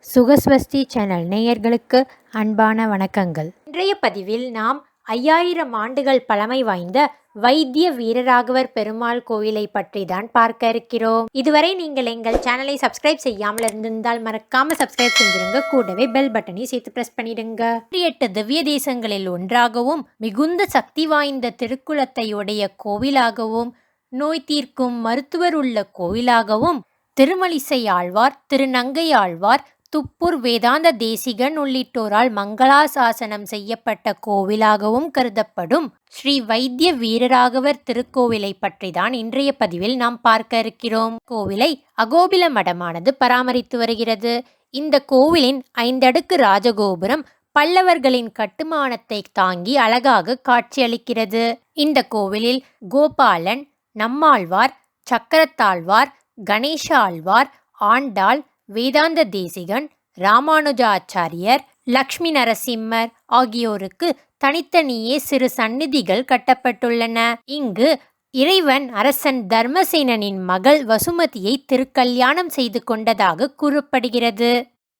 சுகஸ்வஸ்தி channel நேயர்களுக்கு அன்பான வணக்கங்கள். இன்றைய பதிவில் நாம் 5000 ஆண்டுகள் பழமை வாய்ந்த வைத்திய வீரராகவர் பெருமாள் கோவிலை பற்றி தான் பார்க்க இருக்கிறோம். இதுவரை நீங்கள் எங்கள் சேனலை சப்ஸ்கிரைப் செய்யாமல் இருந்திருந்தால் மறக்காம சப்ஸ்கிரைப் செஞ்சிருங்க. கூடவே பெல் பட்டனை சேர்த்து பிரஸ் பண்ணிடுங்க. 8 திவ்ய தேசங்களில் ஒன்றாகவும் மிகுந்த சக்தி வாய்ந்த திருக்குளத்தை உடைய கோவிலாகவும் நோய் தீர்க்கும் மருத்துவர் உள்ள கோவிலாகவும் திருமலிசை ஆழ்வார், திருநங்கை ஆழ்வார், துப்பூர் வேதாந்த தேசிகன் உள்ளிட்டோரால் மங்களாசாசனம் செய்யப்பட்ட கோவிலாகவும் கருதப்படும் ஸ்ரீ வைத்திய வீரராகவர் திருக்கோவிலை பற்றி தான் இன்றைய பதிவில் நாம் பார்க்க இருக்கிறோம். கோவிலை அகோபில மடமானது பராமரித்து வருகிறது. இந்த கோவிலின் 5 அடுக்கு ராஜகோபுரம் பல்லவர்களின் கட்டுமானத்தை தாங்கி அழகாக காட்சியளிக்கிறது. இந்த கோவிலில் கோபாலன், நம்மாழ்வார், சக்கரத்தாழ்வார், கணேச ஆழ்வார், ஆண்டாள், வேதாந்த தேசிகன், ராமானுஜாச்சாரியர், லக்ஷ்மி நரசிம்மர் ஆகியோருக்கு தனித்தனியே சிறு சந்நிதிகள் கட்டப்பட்டுள்ளன. இங்கு இறைவன் அரசன் தர்மசேனனின் மகள் வசுமதியை திருக்கல்யாணம் செய்து கொண்டதாக கூறப்படுகிறது.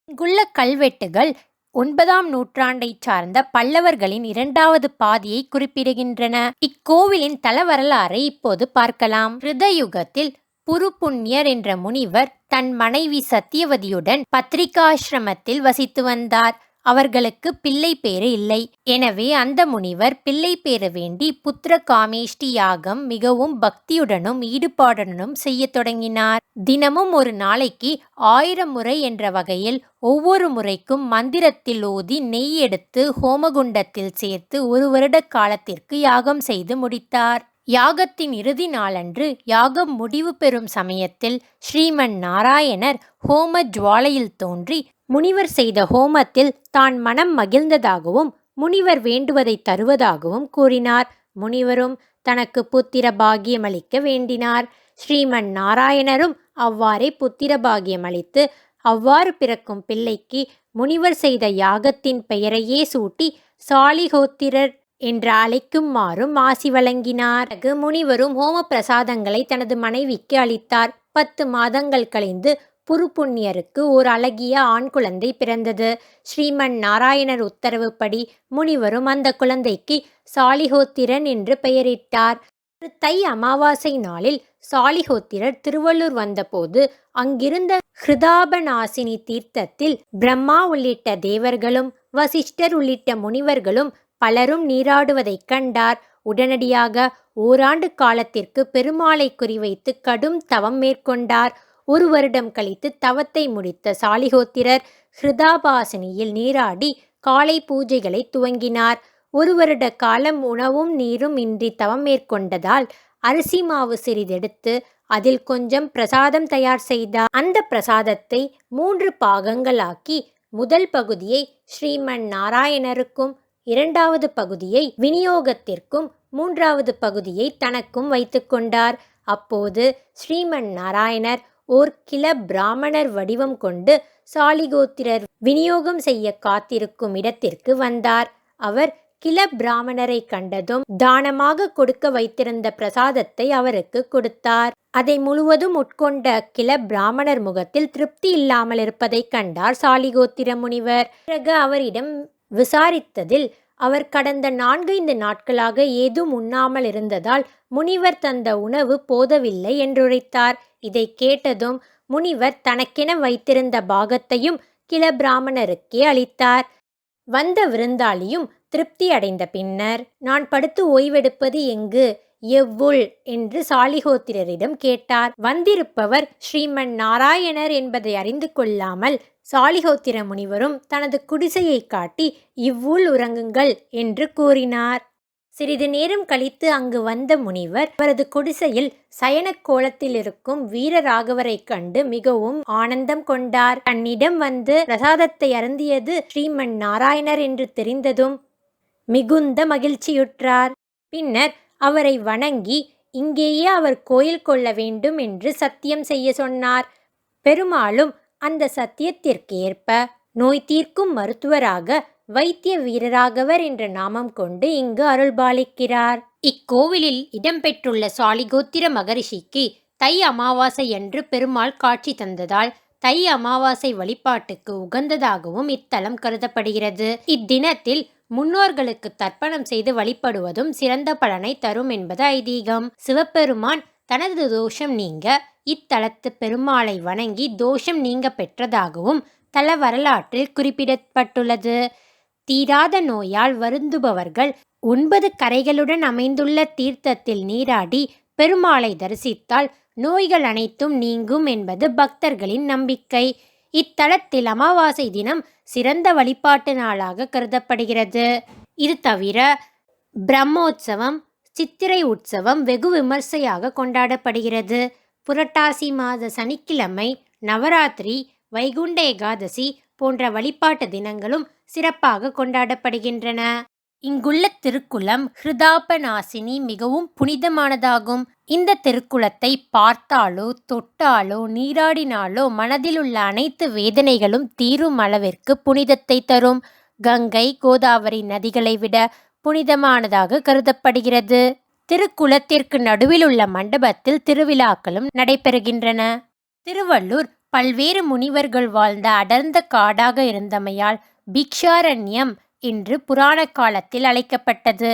இங்குள்ள கல்வெட்டுகள் 9ஆம் நூற்றாண்டை சார்ந்த பல்லவர்களின் 2வது பாதியை குறிப்பிடுகின்றன. இக்கோவிலின் தல வரலாறை இப்போது பார்க்கலாம். ரிதயுகத்தில் புருப்புண்ணியர் என்ற முனிவர் தன் மனைவி சத்தியவதியுடன் பத்ரிகாசிரமத்தில் வசித்து வந்தார். அவர்களுக்கு பிள்ளை பேறு இல்லை. எனவே அந்த முனிவர் பிள்ளை பேறு வேண்டி புத்திர காமேஷ்டி யாகம் மிகவும் பக்தியுடனும் ஈடுபாடுடனும் செய்ய தொடங்கினார். தினமும் ஒரு நாளைக்கு 1000 முறை என்ற வகையில் ஒவ்வொரு முறைக்கும் மந்திரத்தில் ஓதி நெய் எடுத்து ஹோமகுண்டத்தில் சேர்த்து 1 வருட காலத்திற்கு யாகம் செய்து முடித்தார். யாகத்தின் இறுதி நாளன்று யாகம் முடிவு பெறும் சமயத்தில் ஸ்ரீமன் நாராயணர் ஹோம ஜுவாலையில் தோன்றி முனிவர் செய்த ஹோமத்தில் தான் மனம் மகிழ்ந்ததாகவும் முனிவர் வேண்டுவதை தருவதாகவும் கூறினார். முனிவரும் தனக்கு புத்திர பாகியமளிக்க வேண்டினார். ஸ்ரீமன் நாராயணரும் அவ்வாறே புத்திர பாகியமளித்து அவ்வாறு பிறக்கும் பிள்ளைக்கு முனிவர் செய்த யாகத்தின் பெயரையே சூட்டி சாலிஹோத்திரர் என்று அழைக்குமாறும் ஆசி வழங்கினார். முனிவரும் ஹோம பிரசாதங்களை தனது மனைவிக்கு அளித்தார். 10 மாதங்கள் கழிந்து புருப்புண்ணியருக்கு ஒரு அழகிய ஆண் குழந்தை பிறந்தது. ஸ்ரீமன் நாராயணர் உத்தரவுப்படி முனிவரும் அந்த குழந்தைக்கு சாலிஹோத்திரன் என்று பெயரிட்டார். தை அமாவாசை நாளில் சாலிஹோத்திரர் திருவள்ளூர் வந்தபோது அங்கிருந்த ஹிருதாபநாசினி தீர்த்தத்தில் பிரம்மா உள்ளிட்ட தேவர்களும் வசிஷ்டர் உள்ளிட்ட முனிவர்களும் பலரும் நீராடுவதைக் கண்டார். உடனடியாக ஓராண்டு காலத்திற்கு பெருமாளை குறிவைத்து கடும் தவம் மேற்கொண்டார். 1 வருடம் கழித்து தவத்தை முடித்த சாலிஹோத்திரர் ஹிருதாபாசினியில் நீராடி காலை பூஜைகளை துவங்கினார். 1 வருட காலம் உணவும் நீரும் இன்றி தவம் மேற்கொண்டதால் அரிசி மாவு சிறிதெடுத்து அதில் கொஞ்சம் பிரசாதம் தயார் செய்தார். அந்த பிரசாதத்தை 3 பாகங்களாக்கி முதல் பகுதியை ஸ்ரீமன் நாராயணருக்கும், 2வது பகுதியை விநியோகத்திற்கும், 3வது பகுதியை தனக்கும் வைத்து கொண்டார். அப்போது ஸ்ரீமன் நாராயணர் ஓர் கில பிராமணர் வடிவம் கொண்டு சாலிகோத்திரர் விநியோகம் செய்ய காத்திருக்கும் இடத்திற்கு வந்தார். அவர் கில பிராமணரை கண்டதும் தானமாக கொடுக்க வைத்திருந்த பிரசாதத்தை அவருக்கு கொடுத்தார். அதை முழுவதும் உட்கொண்ட கில பிராமணர் முகத்தில் திருப்தி இல்லாமல் இருப்பதைக் கண்டார் சாலிகோத்திர முனிவர். பிறகு அவரிடம் விசாரித்ததில் அவர் கடந்த 4-5 நாட்களாக ஏதும் உண்ணாமல் இருந்ததால் முனிவர் தந்த உணவு போதவில்லை என்றுரைத்தார். இதை கேட்டதும் முனிவர் தனக்கென வைத்திருந்த பாகத்தையும் கில பிராமணருக்கே அளித்தார். வந்த விருந்தாளியும் திருப்தி அடைந்த பின்னர், நான் படுத்து ஓய்வெடுப்பது எங்கு, எவ்வுள் என்று சாலிஹோத்திரரிடம் கேட்டார். வந்திருப்பவர் ஸ்ரீமன் நாராயணர் என்பதை அறிந்து கொள்ளாமல் சாலிஹோத்திர முனிவரும் தனது குடிசையை காட்டி இவ்வுள் உறங்குங்கள் என்று கூறினார். சிறிது நேரம் கழித்து அங்கு வந்த முனிவர் அவரது குடிசையில் சயன கோலத்தில் இருக்கும் வீரராகவரை கண்டு மிகவும் ஆனந்தம் கொண்டார். தன்னிடம் வந்து பிரசாதத்தை அருந்தியது ஸ்ரீமன் நாராயணர் என்று தெரிந்ததும் மிகுந்த மகிழ்ச்சியுற்றார். பின்னர் அவரை வணங்கி இங்கேயே அவர் கோயில் கொள்ள வேண்டும் என்று சத்தியம் செய்ய சொன்னார். பெருமாளும் அந்த சத்தியத்திற்கு ஏற்ப நோய் தீர்க்கும் மருத்துவராக வைத்திய வீரராகவர் என்ற நாமம் கொண்டு இங்கு அருள்பாலிக்கிறார். இக்கோவிலில் இடம்பெற்றுள்ள சாலிகோத்திர மகரிஷிக்கு தை அமாவாசை அன்று பெருமாள் காட்சி தந்ததால் தை அமாவாசை வழிபாட்டுக்கு உகந்ததாகவும் இத்தலம் கருதப்படுகிறது. இத்தினத்தில் முன்னோர்களுக்கு தர்ப்பணம் செய்து வழிபடுவதும் சிறந்த பலனை தரும் என்பது ஐதீகம். சிவபெருமான் தனது தோஷம் நீங்க இத்தலத்து பெருமாளை வணங்கி தோஷம் நீங்க பெற்றதாகவும் தல வரலாற்றில் குறிப்பிடப்பட்டுள்ளது. தீராத நோயால் வருந்துபவர்கள் 9 கரைகளுடன் அமைந்துள்ள தீர்த்தத்தில் நீராடி பெருமாளை தரிசித்தால் நோய்கள் அனைத்தும் நீங்கும் என்பது பக்தர்களின் நம்பிக்கை. இத்தலத்தில் அமாவாசை தினம் சிறந்த வழிபாட்டு நாளாக கருதப்படுகிறது. இது தவிர பிரம்மோற்சவம், சித்திரை உற்சவம் வெகு விமர்சையாக கொண்டாடப்படுகிறது. புரட்டாசி மாத சனிக்கிழமை, நவராத்திரி, வைகுண்ட ஏகாதசி போன்ற வழிபாட்டு தினங்களும் சிறப்பாக கொண்டாடப்படுகின்றன. இங்குள்ள திருக்குளம் ஹிருதாபநாசினி மிகவும் புனிதமானதாகும். இந்த திருக்குளத்தை பார்த்தாலோ தொட்டாலோ நீராடினாலோ மனதிலுள்ள அனைத்து வேதனைகளும் தீரும் அளவிற்கு புனிதத்தை தரும். கங்கை, கோதாவரி நதிகளை விட புனிதமானதாக கருதப்படுகிறது. திருக்குளத்திற்கு நடுவில் உள்ள மண்டபத்தில் திருவிழாக்களும் நடைபெறுகின்றன. திருவள்ளூர் பல்வேறு முனிவர்கள் வாழ்ந்த அடர்ந்த காடாக இருந்தமையால் பிக்ஷாரண்யம் என்று புராண காலத்தில் அழைக்கப்பட்டது.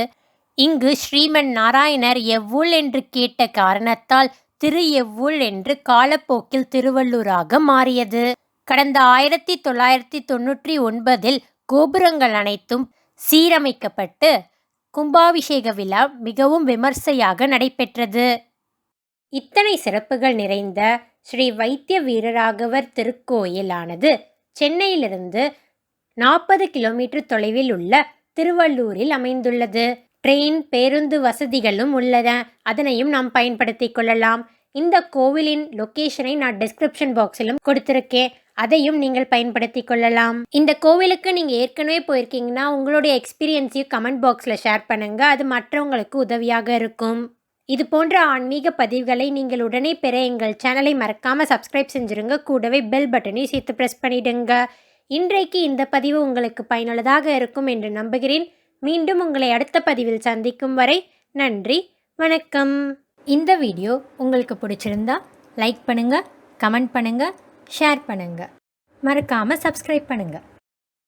இங்கு ஸ்ரீமன் நாராயணர் எவ்வூள் என்று கேட்ட காரணத்தால் திரு எவ்வூள் என்று காலப்போக்கில் திருவள்ளூராக மாறியது. கடந்த 1999 கோபுரங்கள் அனைத்தும் சீரமைக்கப்பட்டு கும்பாபிஷேக விழா மிகவும் விமர்சையாக நடைபெற்றது. இத்தனை சிறப்புகள் நிறைந்த ஸ்ரீ வைத்திய வீரராகவர் திருக்கோயிலானது சென்னையிலிருந்து 40 கிலோமீட்டர் தொலைவில் உள்ள திருவள்ளூரில் அமைந்துள்ளது. ட்ரெயின், பேருந்து வசதிகளும் உள்ளன. அதனையும் நாம் பயன்படுத்தி கொள்ளலாம். இந்த கோவிலின் லொகேஷனை நான் டிஸ்கிரிப்ஷன் பாக்ஸிலும் கொடுத்திருக்கேன். அதையும் நீங்கள் பயன்படுத்தி கொள்ளலாம். இந்த கோவிலுக்கு நீங்கள் ஏற்கனவே போயிருக்கீங்கன்னா உங்களுடைய எக்ஸ்பீரியன்ஸையும் கமெண்ட் பாக்ஸில் ஷேர் பண்ணுங்க. அது மற்றவங்களுக்கு உதவியாக இருக்கும். இது போன்ற ஆன்மீக பதிவுகளை நீங்கள் உடனே பெற எங்கள் சேனலை மறக்காமல் சப்ஸ்கிரைப் செஞ்சுருங்க. கூடவே பெல் பட்டனையும் சேர்த்து ப்ரெஸ் பண்ணிடுங்க. இன்றைக்கு இந்த பதிவு உங்களுக்கு பயனுள்ளதாக இருக்கும் என்று நம்புகிறேன். மீண்டும் உங்களை அடுத்த பதிவில் சந்திக்கும் வரை நன்றி, வணக்கம். இந்த வீடியோ உங்களுக்கு பிடிச்சிருந்தா லைக் பண்ணுங்கள், கமெண்ட் பண்ணுங்கள், ஷேர் பண்ணுங்கள். மறக்காமல் சப்ஸ்கிரைப் பண்ணுங்கள்.